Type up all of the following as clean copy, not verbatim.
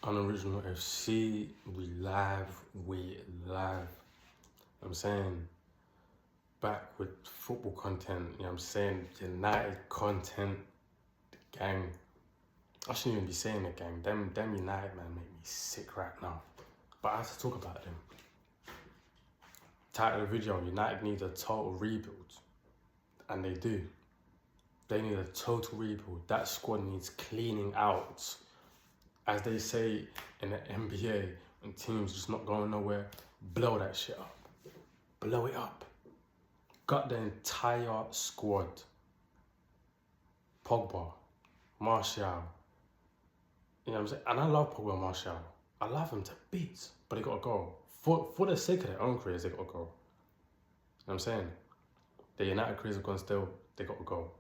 Unoriginal FC, we live. You know what I'm saying? Back with football content, you know what I'm saying? United content, gang. I shouldn't even be saying it, gang. Them United, man, make me sick right now. But I have to talk about them. Title of the video, United needs a total rebuild. And they do. They need a total rebuild. That squad needs cleaning out. As they say in the NBA, when teams just not going nowhere, blow that shit up. Blow it up. Got the entire squad. Pogba, Martial. You know what I'm saying? And I love Pogba and Martial. I love them to bits, but they gotta go. For the sake of their own careers, they gotta go. You know what I'm saying? The United careers have gone still, they gotta go.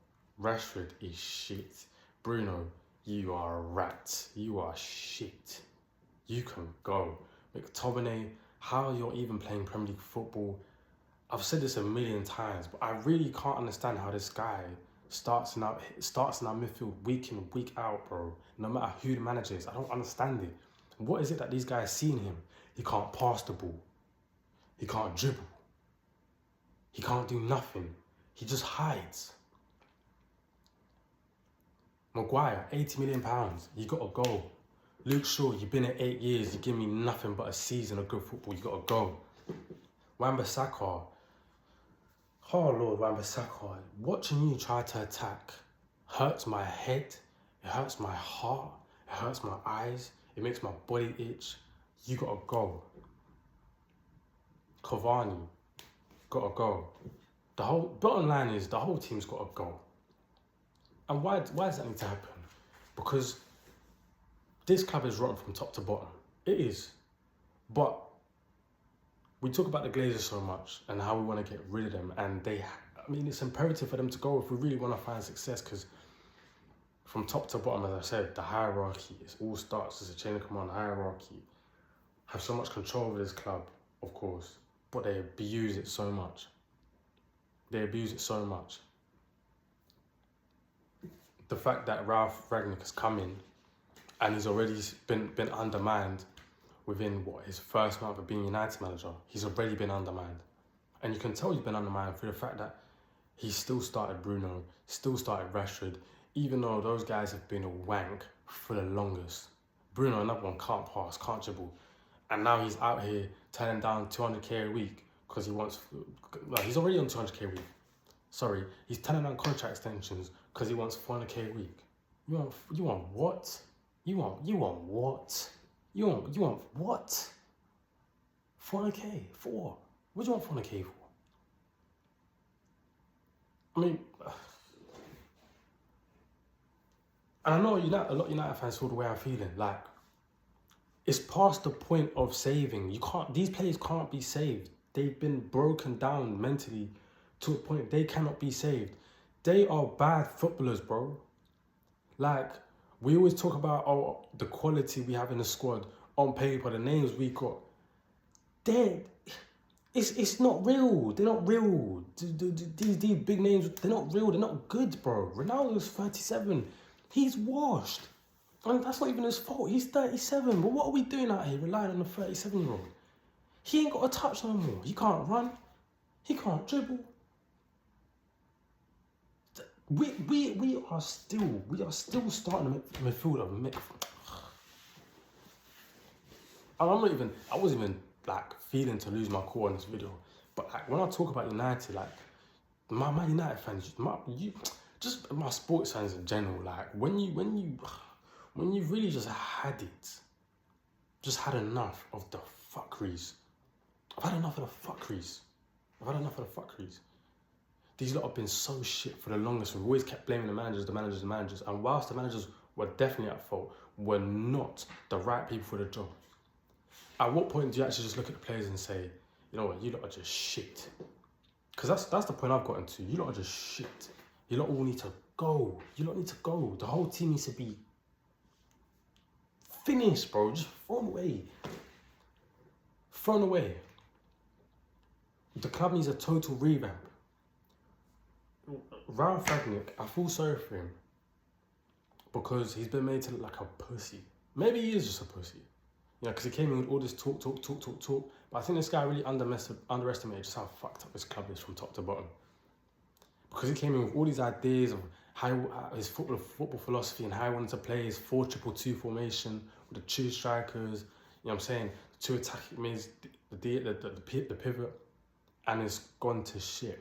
Rashford is shit. Bruno, you are a rat. You are shit. You can go. McTominay, how you're even playing Premier League football. I've said this a million times, but I really can't understand how this guy starts in our midfield week in, week out, bro. No matter who the manager is, I don't understand it. What is it that these guys see in him? He can't pass the ball. He can't dribble. He can't do nothing. He just hides. Maguire, £80 million. You gotta go. Luke Shaw, you've been here 8 years. You give me nothing but a season of good football. You gotta go. Wan-Bissaka. Oh Lord, Wan-Bissaka. Watching you try to attack hurts my head. It hurts my heart. It hurts my eyes. It makes my body itch. You gotta go. Cavani, gotta go. The whole bottom line is the whole team's gotta go. And why does that need to happen? Because this club is rotten from top to bottom. It is. But we talk about the Glazers so much and how we want to get rid of them. And it's imperative for them to go if we really want to find success. Because from top to bottom, as I said, the hierarchy, it all starts as a chain of command hierarchy. Have so much control over this club, of course. But they abuse it so much. They abuse it so much. The fact that Ralf Rangnick has come in and he's already been undermined within, his first month of being United manager. He's already been undermined. And you can tell he's been undermined through the fact that he still started Bruno, still started Rashford, even though those guys have been a wank for the longest. Bruno, another one, can't pass, can't dribble. And now he's out here turning down 200k a week because he wants, he's already on 200k a week. Sorry, he's turning down contract extensions because he wants 400k a week. You want what? You want what? You want what? 400k for? What do you want 400k for? I mean, and I know a lot of United fans feel the way I'm feeling. Like, it's past the point of saving. These players can't be saved. They've been broken down mentally to a point they cannot be saved. They are bad footballers, bro. Like, we always talk about the quality we have in the squad on paper, the names we got. It's not real. They're not real. These big names, they're not real. They're not good, bro. Ronaldo's 37. He's washed. I mean, that's not even his fault. He's 37. But what are we doing out here relying on a 37-year-old? He ain't got a touch no more. He can't run. He can't dribble. We are still starting a midfield of I wasn't even like feeling to lose my cool on this video. But like when I talk about United, like my United fans, just my sports fans in general, like when you really just had it, just had enough of the fuckeries. I've had enough of the fuckeries. These lot have been so shit for the longest. We've always kept blaming the managers. And whilst the managers were definitely at fault, were not the right people for the job. At what point do you actually just look at the players and say, you know what, you lot are just shit? Because that's the point I've gotten to. You lot are just shit. You lot all need to go. The whole team needs to be finished, bro. Just thrown away. The club needs a total revamp. Ralf Rangnick, I feel sorry for him because he's been made to look like a pussy. Maybe he is just a pussy. Because he came in with all this talk. But I think this guy really underestimated just how fucked up his club is from top to bottom. Because he came in with all these ideas of how his football philosophy and how he wanted to play his 4-2-2 formation with the 2 strikers. You know what I'm saying? The 2 attacking mids, the pivot, and it's gone to shit.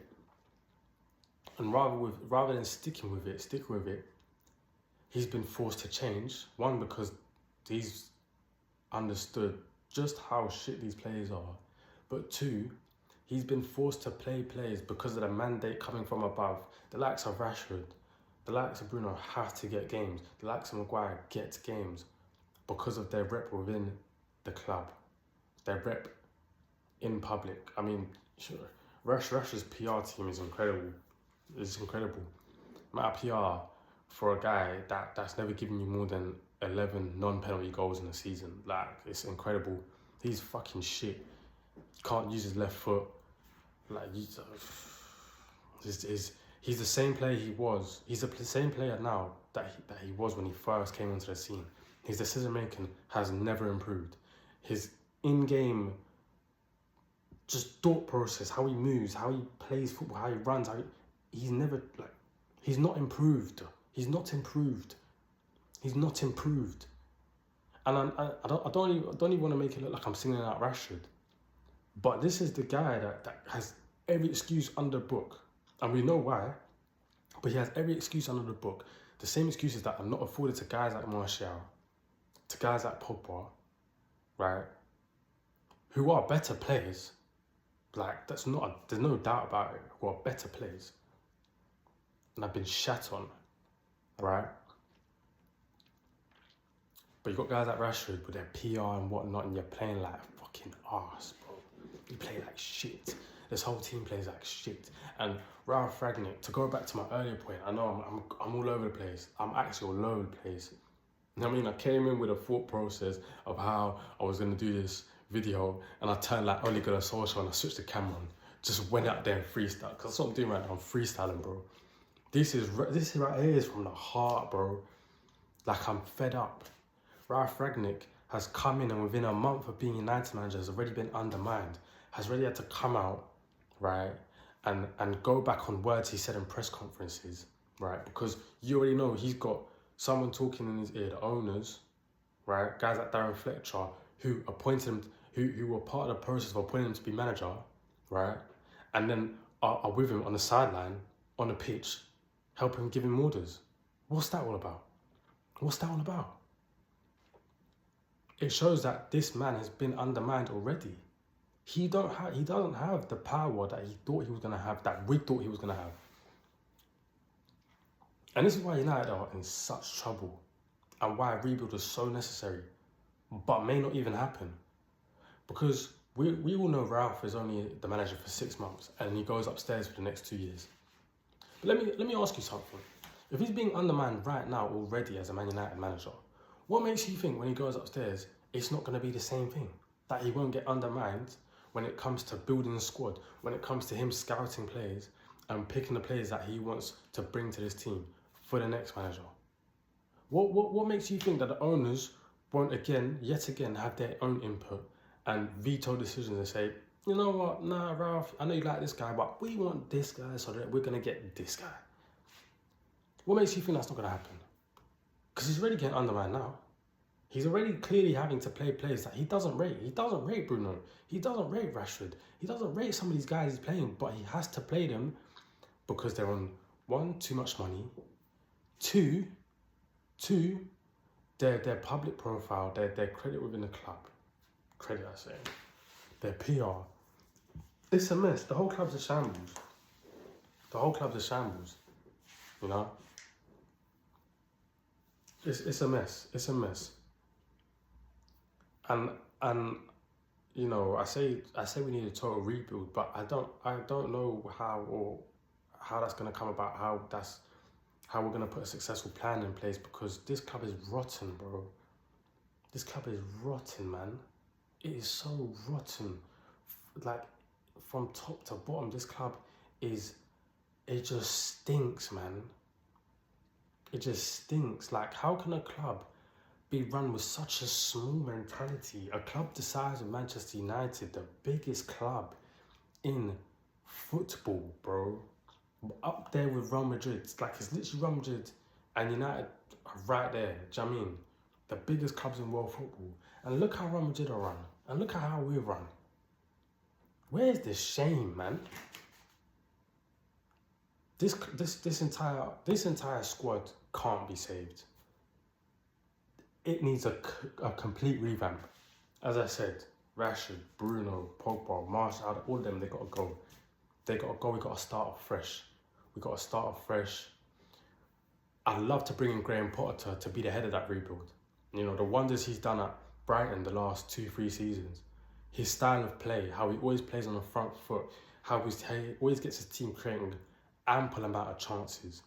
And rather than sticking with it, he's been forced to change. One, because he's understood just how shit these players are. But 2, he's been forced to play players because of the mandate coming from above. The likes of Rashford, the likes of Bruno have to get games. The likes of Maguire get games because of their rep within the club, their rep in public. I mean, sure, Rashford's PR team is incredible. It's incredible. My PR for a guy that's never given you more than 11 non-penalty goals in a season. Like, it's incredible. He's fucking shit. Can't use his left foot. Like, he's the same player he was. He's the same player now that he was when he first came onto the scene. His decision making has never improved. His in-game just thought process, how he moves, how he plays football, how he runs, he's never, like, he's not improved. He's not improved. He's not improved. And I don't even want to make it look like I'm singling out Rashford. But this is the guy that has every excuse under the book. And we know why. But he has every excuse under the book. The same excuses that are not afforded to guys like Martial, to guys like Pogba, right? Who are better players. Like, there's no doubt about it. Who are better players. And I've been shat on, right? But you got guys like Rashford with their PR and whatnot, and you're playing like fucking arse, bro. You play like shit. This whole team plays like shit. And Ralph Rangnick, to go back to my earlier point, I know I'm all over the place. I'm actually all over the place. You know what I mean? I came in with a thought process of how I was going to do this video, and I turned like Ole Gunnar Solskjaer and I switched the camera on. Just went out there and freestyle. Because that's what I'm doing right now. I'm freestyling, bro. This right here is from the heart, bro. Like, I'm fed up. Ralph Rangnick has come in and within a month of being United manager has already been undermined. Has already had to come out, right, and go back on words he said in press conferences, right? Because you already know he's got someone talking in his ear, the owners, right? Guys like Darren Fletcher, who appointed him, who were part of the process of appointing him to be manager, right? And then are with him on the sideline, on the pitch, helping him give him orders. What's that all about? What's that all about? It shows that this man has been undermined already. He doesn't have the power that he thought he was gonna have, that we thought he was gonna have. And this is why United are in such trouble, and why a rebuild is so necessary, but may not even happen. Because we all know Ralph is only the manager for 6 months, and he goes upstairs for the next 2 years. But let me ask you something. If he's being undermined right now already as a Man United manager, what makes you think when he goes upstairs, it's not going to be the same thing? That he won't get undermined when it comes to building a squad, when it comes to him scouting players and picking the players that he wants to bring to this team for the next manager? What makes you think that the owners won't yet again have their own input and veto decisions and say, you know what, nah, Ralph, I know you like this guy, but we want this guy, so that we're going to get this guy? What makes you think that's not going to happen? Because he's already getting undermined now. He's already clearly having to play players that he doesn't rate. He doesn't rate Bruno. He doesn't rate Rashford. He doesn't rate some of these guys he's playing, but he has to play them because they're on, 1, too much money, 2, their public profile, their credit within the club. Credit, I say. Their PR. It's a mess. The whole club's a shambles. The whole club's a shambles. You know? It's a mess. It's a mess. And you know, I say we need a total rebuild, but I don't know how that's gonna come about, how we're gonna put a successful plan in place, because this club is rotten, bro. This club is rotten, man. It is so rotten. Like, from top to bottom, this club it just stinks, man. It just stinks. Like, how can a club be run with such a small mentality. A club the size of Manchester United, the biggest club in football, bro. Up there with Real Madrid. It's like it's literally Real Madrid and United are right there. Do you know what I mean? The biggest clubs in world football. And look how Real Madrid are run. And look at how we run. Where's the shame, man? This entire squad can't be saved. It needs a complete revamp. As I said, Rashford, Bruno, Pogba, Martial, all of them, they got to go. They got to go. We got to start off fresh. I'd love to bring in Graham Potter to be the head of that rebuild. You know, the wonders he's done at Brighton the last 2-3 seasons. His style of play, how he always plays on the front foot, how he always gets his team creating ample amount of chances.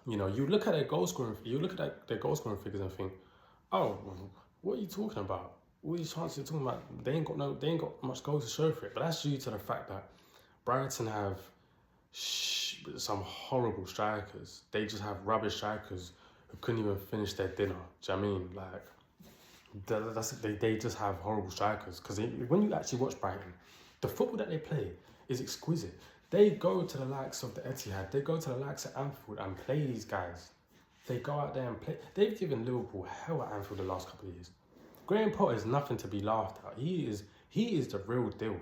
You know, you look at their goal scoring figures and think, oh, what are you talking about? All these chances you're talking about, they ain't got much goals to show for it. But that's due to the fact that Brighton have some horrible strikers. They just have rubbish strikers who couldn't even finish their dinner. Do you know what I mean? They just have horrible strikers. Because when you actually watch Brighton, the football that they play is exquisite. They go to the likes of the Etihad, they go to the likes of Anfield and play these guys. They go out there and play. They've given Liverpool hell at Anfield the last couple of years. Graham Potter is nothing to be laughed at. He is the real deal.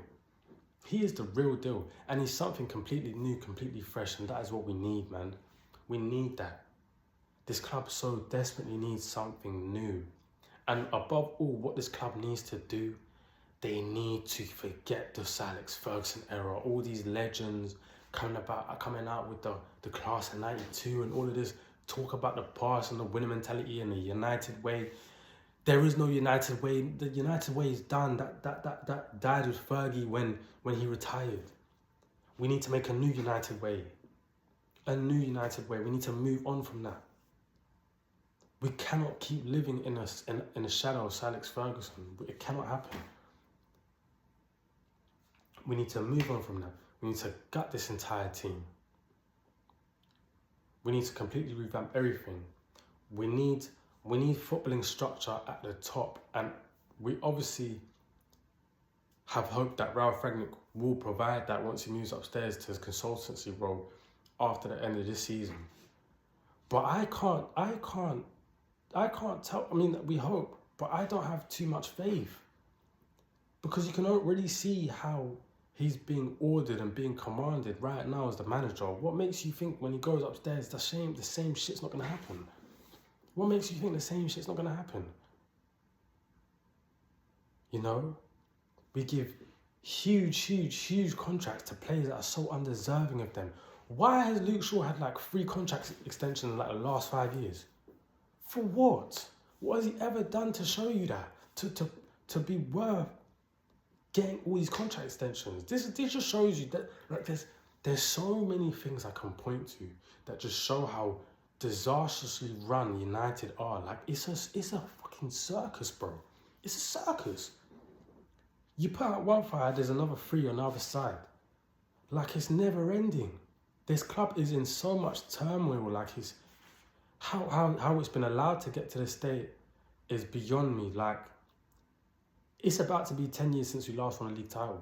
He is the real deal. And he's something completely new, completely fresh. And that is what we need, man. We need that. This club so desperately needs something new. And above all, what this club needs to do, they need to forget the Sir Alex Ferguson era. All these legends coming out with the class of 92 and all of this talk about the past and the winning mentality and the United way. There is no United way. The United way is done. That died with Fergie when he retired. We need to make a new United way. A new United way. We need to move on from that. We cannot keep living in the shadow of Sir Alex Ferguson. It cannot happen. We need to move on from that. We need to gut this entire team. We need to completely revamp everything. We need footballing structure at the top, and we obviously have hope that Ralf Rangnick will provide that once he moves upstairs to his consultancy role after the end of this season. But I can't tell. I mean, we hope, but I don't have too much faith because you can already see how he's being ordered and being commanded right now as the manager. What makes you think when he goes upstairs, the same shit's not going to happen? What makes you think the same shit's not going to happen? You know? We give huge contracts to players that are so undeserving of them. Why has Luke Shaw had like 3 contract extensions in like the last 5 years? For what? What has he ever done to show you that? To be worth getting all these contract extensions? This just shows you that like there's so many things I can point to that just show how disastrously run United are. Like it's a fucking circus, bro. It's a circus. You put out one fire, there's another 3 on the other side. Like it's never ending. This club is in so much turmoil. Like it's how it's been allowed to get to this state is beyond me. Like it's about to be 10 years since we last won a league title.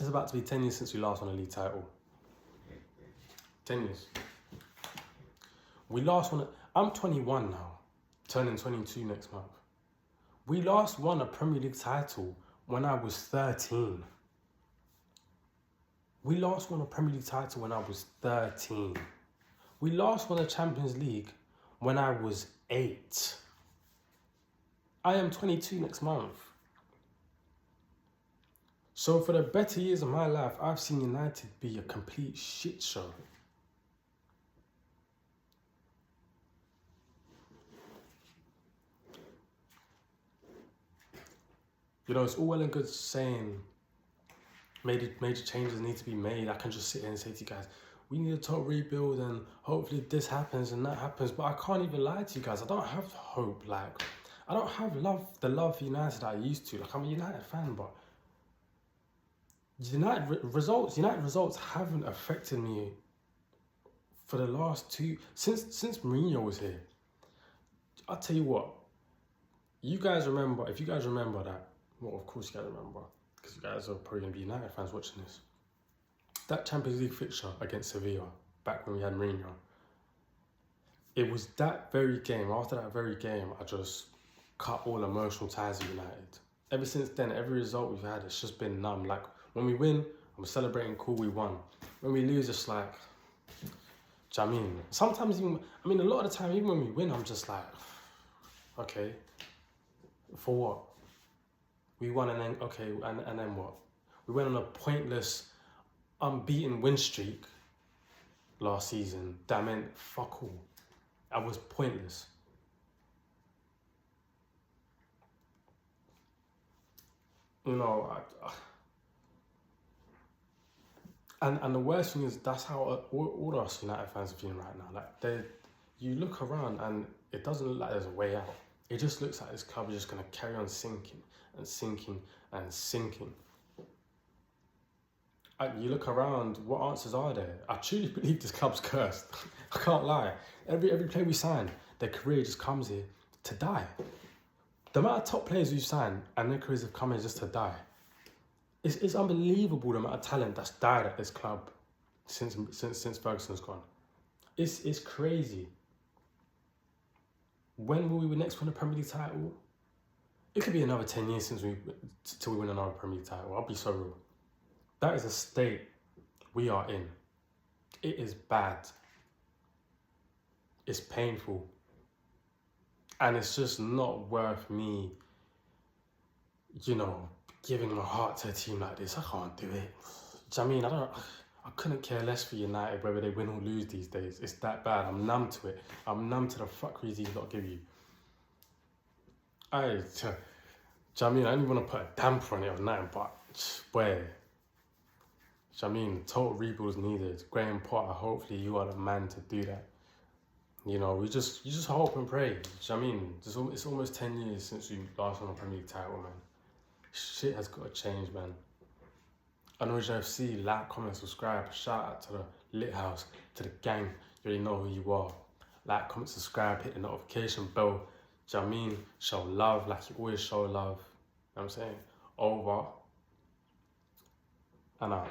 It's about to be 10 years since we last won a league title. 10 years. We last won I'm 21 now, turning 22 next month. We last won a Premier League title when I was 13. We last won a Premier League title when I was 13. We last won a Champions League when I was 8. I am 22 next month. So for the better years of my life, I've seen United be a complete shit show. You know, it's all well and good saying major changes need to be made. I can just sit here and say to you guys, we need a total rebuild and hopefully this happens and that happens. But I can't even lie to you guys. I don't have hope. Like, I don't have the love for United that I used to. Like, I'm a United fan, but United results haven't affected me for the last since Mourinho was here. I'll tell you what. You guys remember, if you guys remember that, well, of course you guys remember, because you guys are probably going to be United fans watching this. That Champions League fixture against Sevilla, back when we had Mourinho, it was that very game, after that very game, I just cut all emotional ties with United. Ever since then, every result we've had, it's just been numb. Like, when we win, I'm celebrating, cool, we won. When we lose, it's like, do you know what I mean? Sometimes even, I mean, a lot of the time, even when we win, I'm just like, okay, for what? We won and then, okay, and then what? We went on a pointless, unbeaten win streak last season. That meant fuck all. I was pointless. You know, and the worst thing is that's how all us United fans are feeling right now. Like, you look around and it doesn't look like there's a way out. It just looks like this club is just going to carry on sinking and sinking and sinking. You look around, what answers are there? I truly believe this club's cursed. I can't lie. Every player we sign, their career just comes here to die. The amount of top players we've signed and their careers have come here just to die. It's unbelievable the amount of talent that's died at this club since Ferguson's gone. It's crazy. When will we next win a Premier League title? It could be another 10 years till we win another Premier League title. I'll be so real. That is a state we are in. It is bad. It's painful. And it's just not worth me, giving my heart to a team like this. I can't do it. Do you know what I mean? I couldn't care less for United whether they win or lose these days. It's that bad. I'm numb to it. I'm numb to the fuckeries these lot give you. Do you know what I mean? I don't even want to put a damper on it or nothing, but where? Do you know what I mean? Total rebuild is needed. Graham Potter, hopefully you are the man to do that. You just hope and pray. Do you know what I mean? It's almost 10 years since we last won a Premier League title, man. Shit has got to change, man. Unoriginal FC, like, comment, subscribe. Shout out to the Lit House, to the gang. You already know who you are. Like, comment, subscribe, hit the notification bell. Do you know what I mean? Show love like you always show love. You know what I'm saying? Over and out.